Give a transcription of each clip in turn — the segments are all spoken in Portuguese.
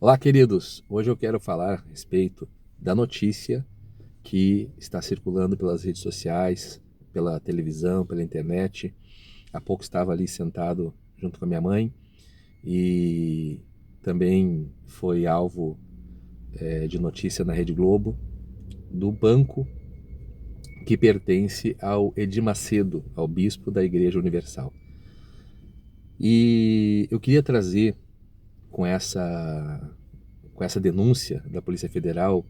Olá, queridos! Hoje eu quero falar a respeito da notícia que está circulando pelas redes sociais, pela televisão, pela internet. Há pouco estava ali sentado junto com a minha mãe e também foi alvo de notícia na Rede Globo do banco que pertence ao Edir Macedo, ao bispo da Igreja Universal. E eu queria trazer com essa denúncia da Polícia Federal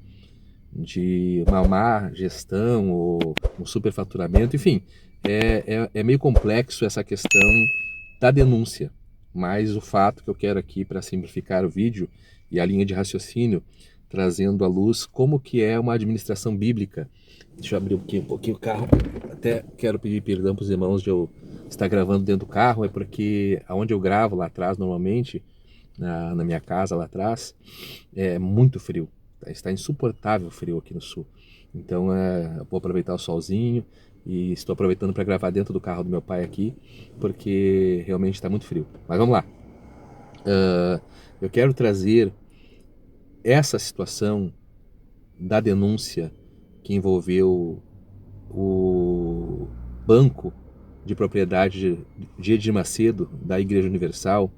de uma má gestão ou um superfaturamento, enfim, é meio complexo essa questão da denúncia, mas o fato que eu quero aqui para simplificar o vídeo e a linha de raciocínio, trazendo à luz como que é uma administração bíblica. Deixa eu abrir um pouquinho o carro, até quero pedir perdão para os irmãos de eu estar gravando dentro do carro, é porque aonde eu gravo lá atrás normalmente, na minha casa lá atrás, é muito frio. Está insuportável o frio aqui no sul. Então eu vou aproveitar o solzinho e estou aproveitando para gravar dentro do carro do meu pai aqui, porque realmente está muito frio. Mas vamos lá. Eu quero trazer essa situação da denúncia que envolveu o banco de propriedade de Edir Macedo, da Igreja Universal,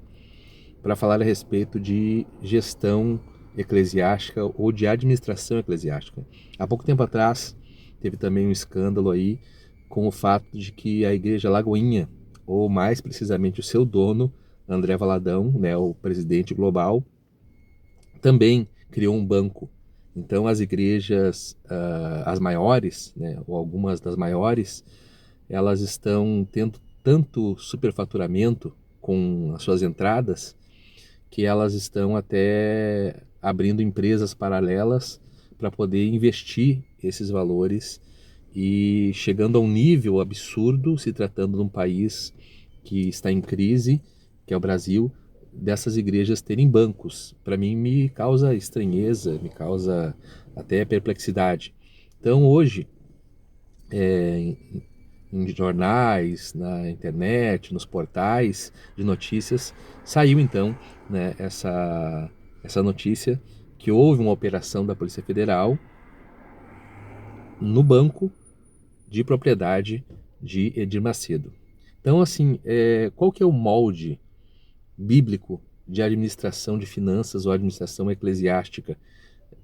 para falar a respeito de gestão eclesiástica ou de administração eclesiástica. Há pouco tempo atrás teve também um escândalo aí com o fato de que a Igreja Lagoinha, ou mais precisamente o seu dono, André Valadão, né, o presidente global, também criou um banco. Então as igrejas, as maiores, né, ou algumas das maiores, elas estão tendo tanto superfaturamento com as suas entradas que elas estão até abrindo empresas paralelas para poder investir esses valores e chegando a um nível absurdo, se tratando de um país que está em crise, que é o Brasil, dessas igrejas terem bancos. Para mim me causa estranheza, me causa até perplexidade. Então hoje, em jornais, na internet, nos portais de notícias, saiu então, né, essa notícia que houve uma operação da Polícia Federal no banco de propriedade de Edir Macedo. Então, assim, qual que é o molde bíblico de administração de finanças ou administração eclesiástica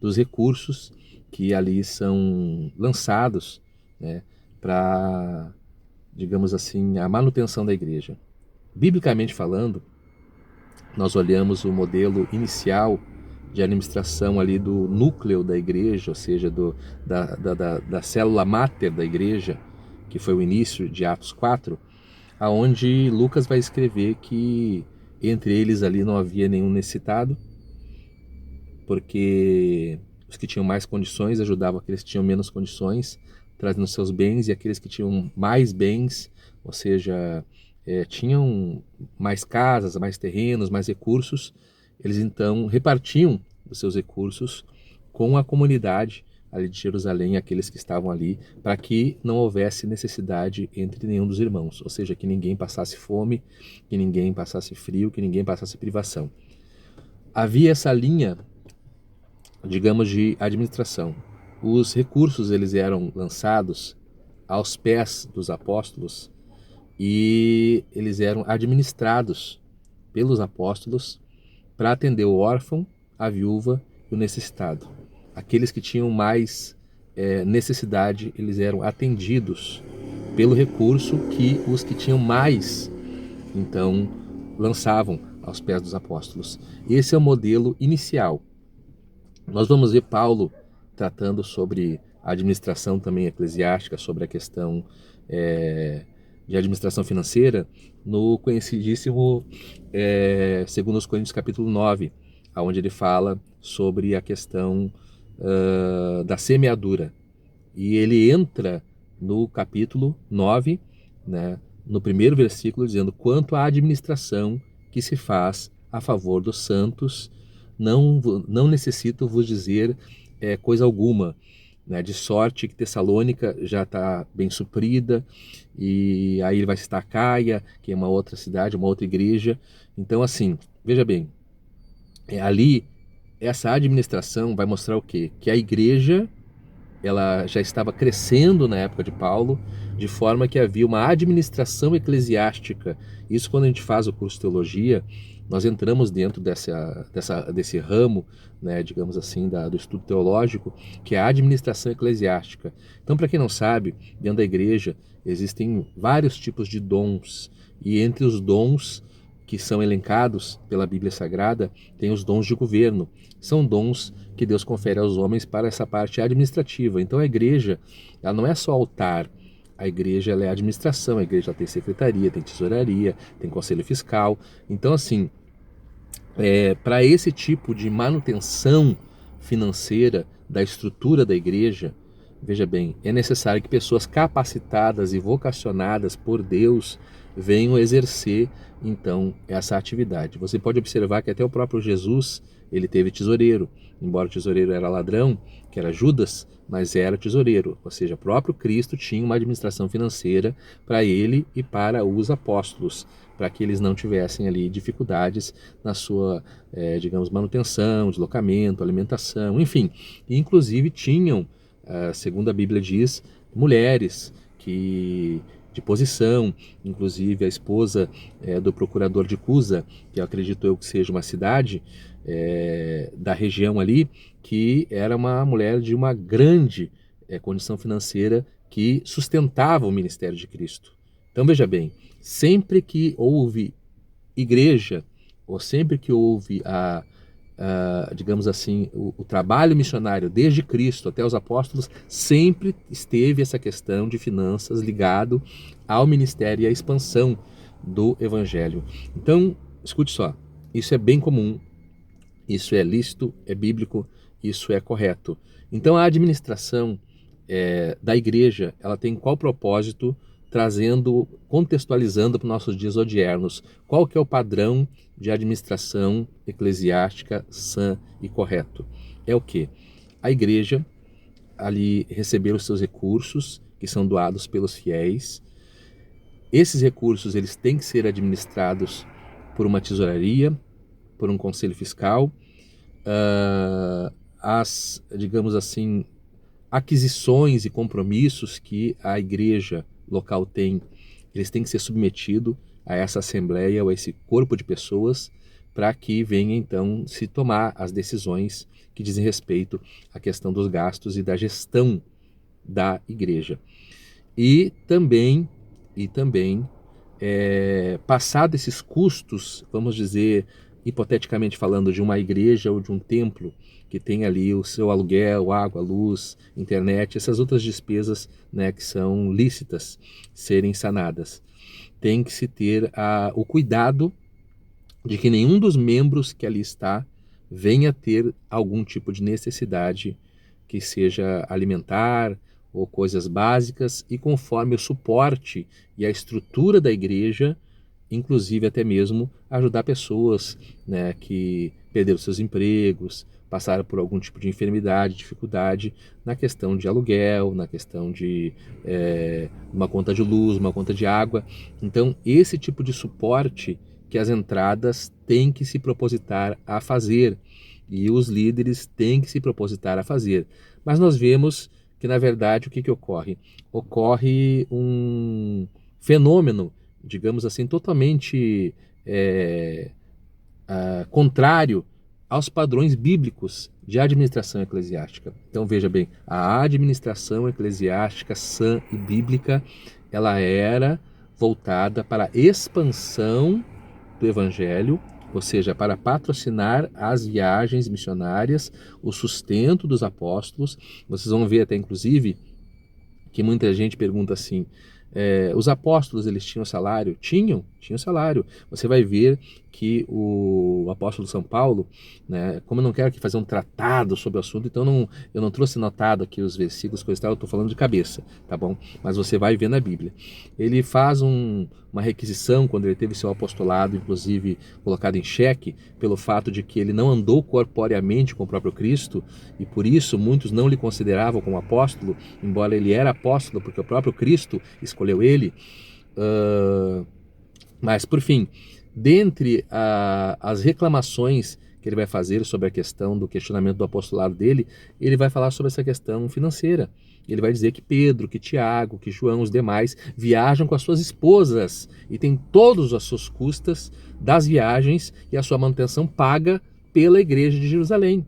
dos recursos que ali são lançados, né, para, digamos assim, a manutenção da igreja? Biblicamente falando, nós olhamos o modelo inicial de administração ali do núcleo da igreja, ou seja, da célula máter da igreja, que foi o início de Atos 4, aonde Lucas vai escrever que entre eles ali não havia nenhum necessitado, porque os que tinham mais condições ajudavam aqueles que tinham menos condições, trazendo seus bens, e aqueles que tinham mais bens, ou seja, tinham mais casas, mais terrenos, mais recursos, eles então repartiam os seus recursos com a comunidade ali de Jerusalém, aqueles que estavam ali, para que não houvesse necessidade entre nenhum dos irmãos, ou seja, que ninguém passasse fome, que ninguém passasse frio, que ninguém passasse privação. Havia essa linha, digamos, de administração. Os recursos eles eram lançados aos pés dos apóstolos e eles eram administrados pelos apóstolos para atender o órfão, a viúva e o necessitado. Aqueles que tinham mais necessidade, eles eram atendidos pelo recurso que os que tinham mais, então, lançavam aos pés dos apóstolos. Esse é o modelo inicial. Nós vamos ver Paulo tratando sobre a administração também eclesiástica, sobre a questão de administração financeira, no conhecidíssimo 2 Coríntios capítulo 9, onde ele fala sobre a questão da semeadura. E ele entra no capítulo 9, né, no primeiro versículo, dizendo: quanto à administração que se faz a favor dos santos, não necessito vos dizer coisa alguma, né, de sorte que Tessalônica já está bem suprida, e aí ele vai citar Caia, que é uma outra cidade, uma outra igreja. Então, assim, veja bem, ali essa administração vai mostrar o quê? Que a igreja ela já estava crescendo na época de Paulo, de forma que havia uma administração eclesiástica. Isso, quando a gente faz o curso de teologia, nós entramos dentro desse ramo, né, digamos assim, do estudo teológico, que é a administração eclesiástica. Então, para quem não sabe, dentro da igreja existem vários tipos de dons, e entre os dons que são elencados pela Bíblia Sagrada, tem os dons de governo. São dons que Deus confere aos homens para essa parte administrativa. Então a igreja, ela não é só altar, a igreja ela é administração, a igreja tem secretaria, tem tesouraria, tem conselho fiscal. Então assim, para esse tipo de manutenção financeira da estrutura da igreja, veja bem, é necessário que pessoas capacitadas e vocacionadas por Deus venham exercer então essa atividade. Você pode observar que até o próprio Jesus, ele teve tesoureiro, embora o tesoureiro era ladrão, que era Judas, mas era tesoureiro, ou seja, o próprio Cristo tinha uma administração financeira para ele e para os apóstolos, para que eles não tivessem ali dificuldades na sua, digamos, manutenção, deslocamento, alimentação, enfim. E, inclusive tinham, segundo a Bíblia diz, mulheres de posição, inclusive a esposa do procurador de Cusa, que eu acredito eu que seja uma cidade da região ali, que era uma mulher de uma grande condição financeira que sustentava o ministério de Cristo. Então veja bem, sempre que houve igreja, ou sempre que houve digamos assim, o trabalho missionário desde Cristo até os apóstolos, sempre esteve essa questão de finanças ligado ao ministério e à expansão do evangelho. Então, escute só, isso é bem comum, isso é lícito, é bíblico, isso é correto. Então a administração da igreja, ela tem qual propósito? Trazendo, contextualizando para os nossos dias odiernos, qual que é o padrão de administração eclesiástica sã e correto? É o quê? A igreja ali receber os seus recursos, que são doados pelos fiéis. Esses recursos eles têm que ser administrados por uma tesouraria, por um conselho fiscal. Digamos assim, aquisições e compromissos que a igreja local tem, eles têm que ser submetidos a essa assembleia ou a esse corpo de pessoas para que venha então se tomar as decisões que dizem respeito à questão dos gastos e da gestão da igreja. E também passado esses custos, vamos dizer, hipoteticamente falando, de uma igreja ou de um templo que tem ali o seu aluguel, água, luz, internet, essas outras despesas, né, que são lícitas serem sanadas. Tem que se ter o cuidado de que nenhum dos membros que ali está venha ter algum tipo de necessidade que seja alimentar ou coisas básicas, e conforme o suporte e a estrutura da igreja, inclusive até mesmo ajudar pessoas, né, que perderam seus empregos, passaram por algum tipo de enfermidade, dificuldade na questão de aluguel, na questão de uma conta de luz, uma conta de água. Então, esse tipo de suporte que as entradas têm que se propositar a fazer e os líderes têm que se propositar a fazer. Mas nós vemos que, na verdade, o que ocorre? Ocorre um fenômeno, digamos assim, totalmente contrário aos padrões bíblicos de administração eclesiástica. Então veja bem, a administração eclesiástica sã e bíblica, ela era voltada para a expansão do evangelho, ou seja, para patrocinar as viagens missionárias, o sustento dos apóstolos. Vocês vão ver até inclusive que muita gente pergunta assim, os apóstolos, eles tinham salário? Tinham salário. Você vai ver que o apóstolo São Paulo, né, como eu não quero aqui fazer um tratado sobre o assunto, então eu não trouxe anotado aqui os versículos, coisa e tal, eu estou falando de cabeça, tá bom? Mas você vai ver na Bíblia. Ele faz uma requisição quando ele teve seu apostolado, inclusive colocado em xeque, pelo fato de que ele não andou corporeamente com o próprio Cristo, e por isso muitos não lhe consideravam como apóstolo, embora ele era apóstolo, porque o próprio Cristo escolheu ele. Mas por fim, dentre as reclamações que ele vai fazer sobre a questão do questionamento do apostolado dele, ele vai falar sobre essa questão financeira. Ele vai dizer que Pedro, que Tiago, que João, os demais, viajam com as suas esposas e têm todas as suas custas das viagens e a sua manutenção paga pela igreja de Jerusalém.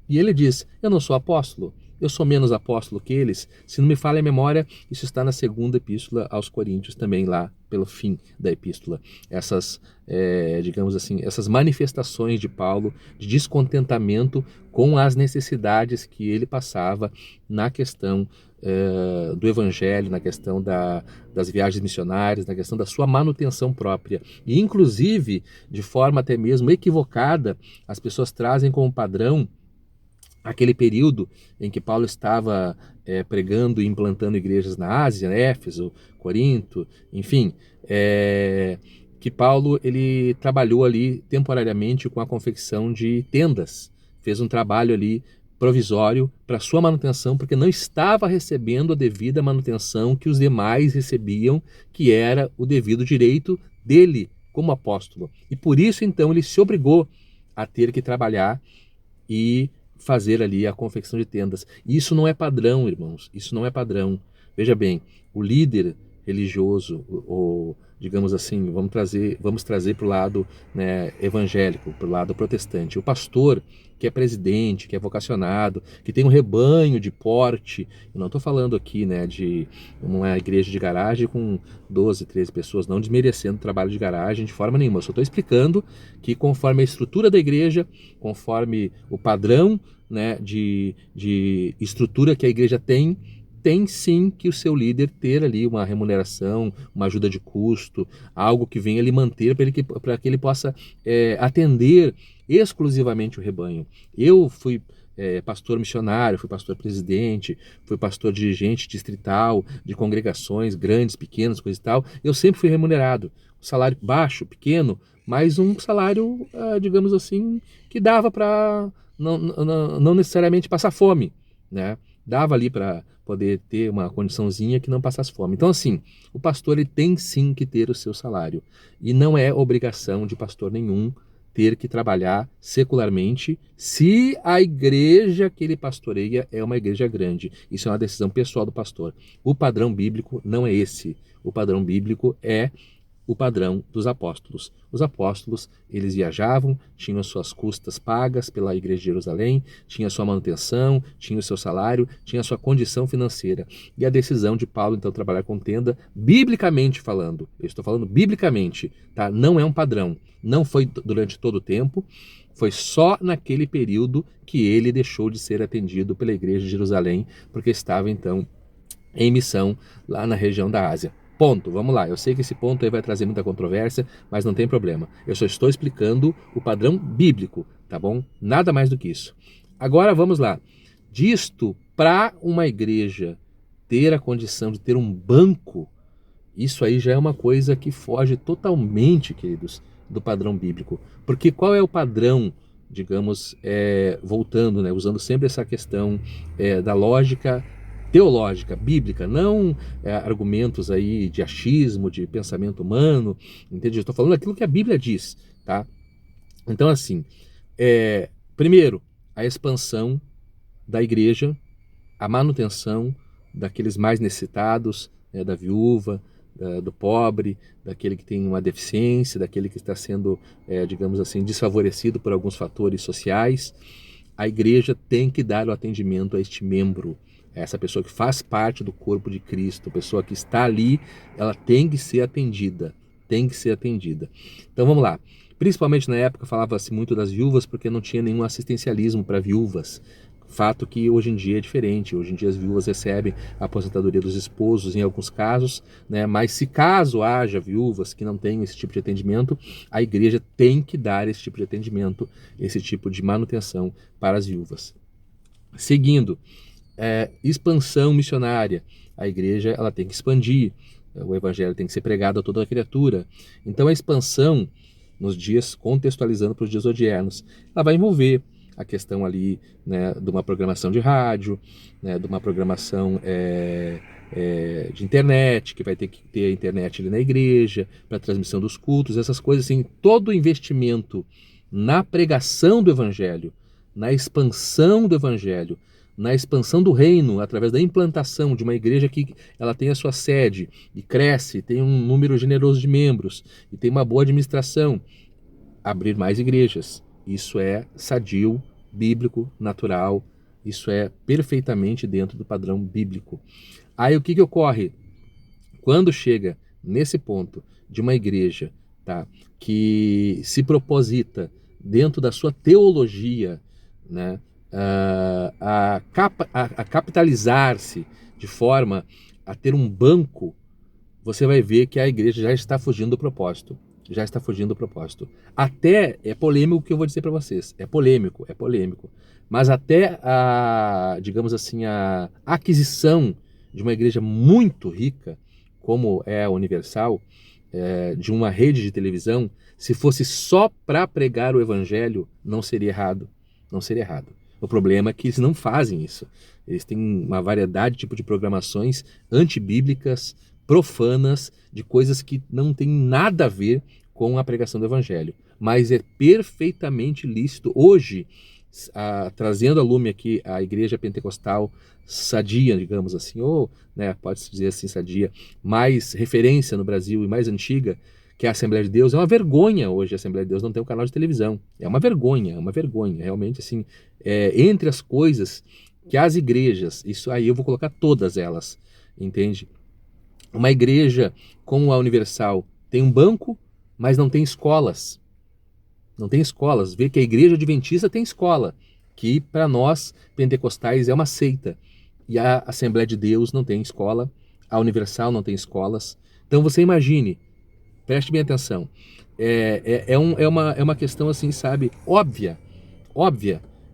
E ele diz, eu não sou apóstolo, eu sou menos apóstolo que eles. Se não me falha a memória, isso está na segunda epístola aos Coríntios, também lá pelo fim da epístola. Essas, digamos assim, essas manifestações de Paulo de descontentamento com as necessidades que ele passava na questão do evangelho, na questão das viagens missionárias, na questão da sua manutenção própria. E, inclusive, de forma até mesmo equivocada, as pessoas trazem como padrão aquele período em que Paulo estava pregando e implantando igrejas na Ásia, Éfeso, Corinto, enfim, que Paulo ele trabalhou ali temporariamente com a confecção de tendas, fez um trabalho ali provisório para sua manutenção, porque não estava recebendo a devida manutenção que os demais recebiam, que era o devido direito dele como apóstolo. E por isso então ele se obrigou a ter que trabalhar e fazer ali a confecção de tendas. E isso não é padrão, irmãos, isso não é padrão. Veja bem, o líder religioso, ou digamos assim, vamos trazer para o lado, né, evangélico, para o lado protestante. O pastor que é presidente, que é vocacionado, que tem um rebanho de porte, eu não estou falando aqui, né, de uma igreja de garagem com 12, 13 pessoas, não desmerecendo o trabalho de garagem de forma nenhuma, eu só estou explicando que conforme a estrutura da igreja, conforme o padrão, né, de estrutura que a igreja tem sim que o seu líder ter ali uma remuneração, uma ajuda de custo, algo que venha lhe manter para que ele possa atender exclusivamente o rebanho. Eu fui pastor missionário, fui pastor presidente, fui pastor dirigente distrital, de congregações grandes, pequenas, coisa e tal. Eu sempre fui remunerado. Um salário baixo, pequeno, mas um salário, digamos assim, que dava para não necessariamente passar fome, né? Dava ali para poder ter uma condiçãozinha que não passasse fome. Então, assim, o pastor ele tem sim que ter o seu salário. E não é obrigação de pastor nenhum ter que trabalhar secularmente se a igreja que ele pastoreia é uma igreja grande. Isso é uma decisão pessoal do pastor. O padrão bíblico não é esse. O padrão bíblico é o padrão dos apóstolos. Os apóstolos, eles viajavam, tinham suas custas pagas pela igreja de Jerusalém, tinha sua manutenção, tinha o seu salário, tinha sua condição financeira. E a decisão de Paulo, então, trabalhar com tenda, biblicamente falando, eu estou falando biblicamente, tá? Não é um padrão, não foi durante todo o tempo, foi só naquele período que ele deixou de ser atendido pela igreja de Jerusalém, porque estava, então, em missão lá na região da Ásia. Ponto, vamos lá. Eu sei que esse ponto aí vai trazer muita controvérsia, mas não tem problema. Eu só estou explicando o padrão bíblico, tá bom? Nada mais do que isso. Agora vamos lá. Disto, para uma igreja ter a condição de ter um banco, isso aí já é uma coisa que foge totalmente, queridos, do padrão bíblico. Porque qual é o padrão, digamos, voltando, né, usando sempre essa questão da lógica teológica, bíblica, não argumentos aí de achismo, de pensamento humano, entende? Eu estou falando aquilo que a Bíblia diz, tá? Então, assim, primeiro, a expansão da igreja, a manutenção daqueles mais necessitados, da viúva, do pobre, daquele que tem uma deficiência, daquele que está sendo, digamos assim, desfavorecido por alguns fatores sociais. A igreja tem que dar o atendimento a este membro, essa pessoa que faz parte do corpo de Cristo, a pessoa que está ali, ela tem que ser atendida, tem que ser atendida. Então vamos lá, principalmente na época falava-se muito das viúvas porque não tinha nenhum assistencialismo para viúvas, fato que hoje em dia é diferente, hoje em dia as viúvas recebem a aposentadoria dos esposos em alguns casos, né? Mas se caso haja viúvas que não tenham esse tipo de atendimento, a igreja tem que dar esse tipo de atendimento, esse tipo de manutenção para as viúvas. Seguindo, expansão missionária. A igreja ela tem que expandir, o evangelho tem que ser pregado a toda a criatura. Então a expansão nos dias, contextualizando para os dias odiernos, ela vai envolver a questão ali, né, de uma programação de rádio, né, de uma programação de internet, que vai ter que ter a internet ali na igreja, para a transmissão dos cultos, essas coisas assim, todo o investimento na pregação do Evangelho, na expansão do Evangelho, na expansão do reino, através da implantação de uma igreja que ela tem a sua sede e cresce, tem um número generoso de membros e tem uma boa administração, abrir mais igrejas. Isso é sadio, bíblico, natural, isso é perfeitamente dentro do padrão bíblico. Aí o que ocorre? Quando chega nesse ponto de uma igreja, tá, que se proposita dentro da sua teologia, né, a capitalizar-se de forma a ter um banco, você vai ver que a igreja já está fugindo do propósito. Já está fugindo do propósito. Até é polêmico o que eu vou dizer para vocês. É polêmico. Mas até digamos assim, a aquisição de uma igreja muito rica, como é a Universal, de uma rede de televisão, se fosse só para pregar o evangelho, não seria errado. Não seria errado. O problema é que eles não fazem isso. Eles têm uma variedade de tipo de programações antibíblicas, profanas, de coisas que não têm nada a ver com a pregação do evangelho. Mas é perfeitamente lícito hoje, trazendo a lume aqui a igreja pentecostal sadia, digamos assim, ou né, pode-se dizer assim, sadia, mais referência no Brasil e mais antiga, que é a Assembleia de Deus. É uma vergonha hoje a Assembleia de Deus não ter um canal de televisão. É uma vergonha, realmente assim, entre as coisas que as igrejas, isso aí eu vou colocar todas elas, entende? Uma igreja como a Universal tem um banco, mas não tem escolas. Não tem escolas. Vê que a igreja adventista tem escola, que para nós pentecostais é uma seita. E a Assembleia de Deus não tem escola, a Universal não tem escolas. Então você imagine, preste bem atenção, é uma questão assim, sabe, óbvia,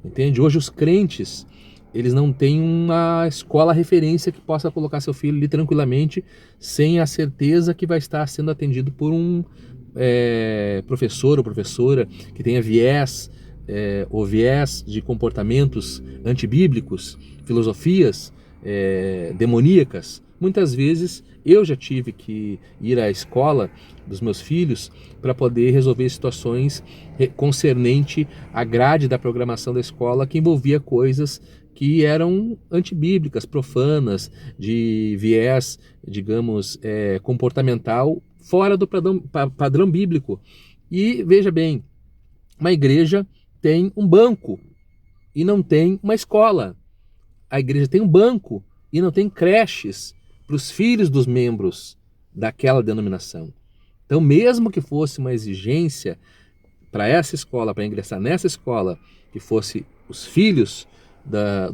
entende? Hoje os crentes, eles não têm uma escola referência que possa colocar seu filho ali tranquilamente, sem a certeza que vai estar sendo atendido por um professor ou professora que tenha viés de comportamentos antibíblicos, filosofias demoníacas. Muitas vezes eu já tive que ir à escola dos meus filhos para poder resolver situações concernente à grade da programação da escola que envolvia coisas que eram antibíblicas, profanas, de viés, digamos, comportamental, fora do padrão bíblico. E veja bem, uma igreja tem um banco e não tem uma escola. A igreja tem um banco e não tem creches para os filhos dos membros daquela denominação. Então, mesmo que fosse uma exigência para essa escola, para ingressar nessa escola, que fosse os filhos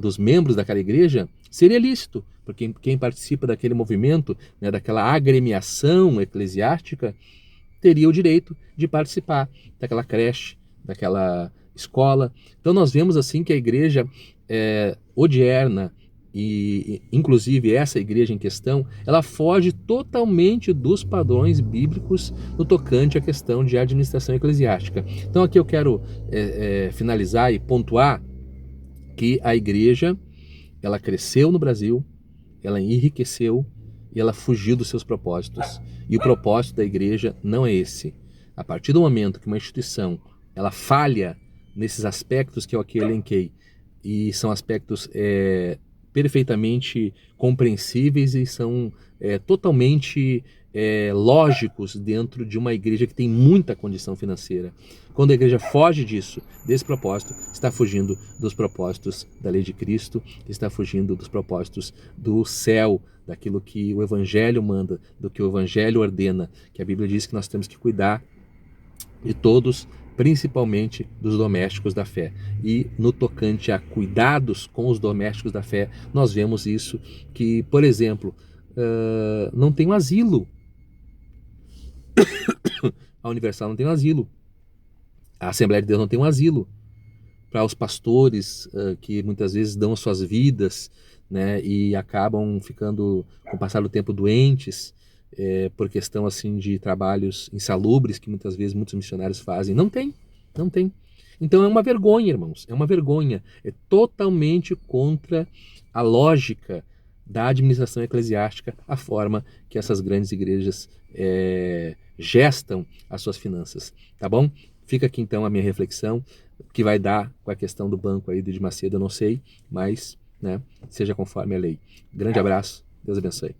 dos membros daquela igreja, seria lícito, porque quem participa daquele movimento, né, daquela agremiação eclesiástica, teria o direito de participar daquela creche, daquela escola. Então nós vemos assim que a igreja odierna, e inclusive essa igreja em questão, ela foge totalmente dos padrões bíblicos no tocante à questão de administração eclesiástica. Então aqui eu quero finalizar e pontuar que a igreja, ela cresceu no Brasil, ela enriqueceu e ela fugiu dos seus propósitos. E o propósito da igreja não é esse. A partir do momento que uma instituição ela falha nesses aspectos que eu aqui elenquei, e são aspectos perfeitamente compreensíveis e são totalmente lógicos dentro de uma igreja que tem muita condição financeira. Quando a igreja foge disso, desse propósito, está fugindo dos propósitos da lei de Cristo, está fugindo dos propósitos do céu, daquilo que o Evangelho manda, do que o Evangelho ordena, que a Bíblia diz que nós temos que cuidar de todos, principalmente dos domésticos da fé. E no tocante a cuidados com os domésticos da fé, nós vemos isso, que, por exemplo, não tem um asilo. A Universal não tem um asilo. A Assembleia de Deus não tem um asilo para os pastores que muitas vezes dão as suas vidas, né, e acabam ficando, com o passar do tempo, doentes, por questão assim de trabalhos insalubres que muitas vezes muitos missionários fazem. Não tem. Então é uma vergonha, irmãos, é uma vergonha. É totalmente contra a lógica da administração eclesiástica, a forma que essas grandes igrejas gestam as suas finanças, tá bom? Fica aqui então a minha reflexão, o que vai dar com a questão do banco aí do Edir Macedo, eu não sei, mas, né, seja conforme a lei. Grande abraço, Deus abençoe.